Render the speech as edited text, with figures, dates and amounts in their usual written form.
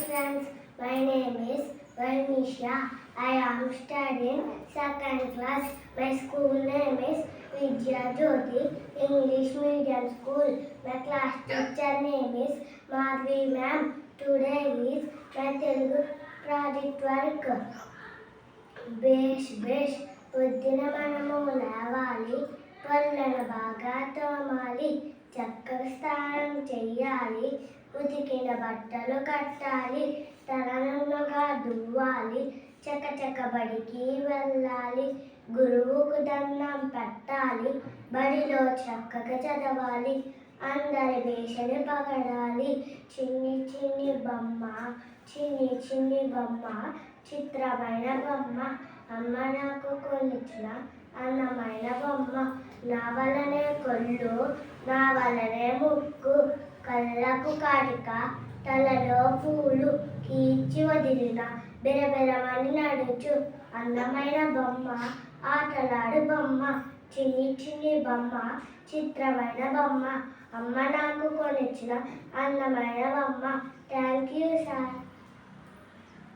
friends, my name is Varnisha. I am studying second class. My school name is Vidya Jyoti English Medium School. My class teacher name is Madhvi ma'am. Today is my Telugu project work. బేష్ పొద్దున మనము లేవాలి, పళ్ళను బాగా తోమాలి, చక్కగా స్నానం చెయ్యాలి, ఉతికిన బట్టలు కట్టాలి, తలనుగా దువ్వాలి, చకచక బడికి వెళ్ళాలి, గురువుకు దండం పెట్టాలి, బడిలో చక్కగా చదవాలి, అందరి వేషని పగడాలి. చిన్ని చిన్ని బొమ్మ, చిన్ని చిన్ని బొమ్మ, చిత్రమైన బొమ్మ, అమ్మ నాకు కొనిచ్చిన అందమైన బొమ్మ, నా వలనే కొళ్ళు, నా వలనే ముక్కు, కళ్ళకు కాటిక, తలలో పూలు, కీచి వదిలిన బెరబెరమని నడుచు అందమైన బొమ్మ, ఆటలాడు బొమ్మ, చిన్ని చిన్ని బొమ్మ, చిత్రమైన బొమ్మ, అమ్మ నాకు కొనిచ్చిన అందమైన బొమ్మ. Thank you sir.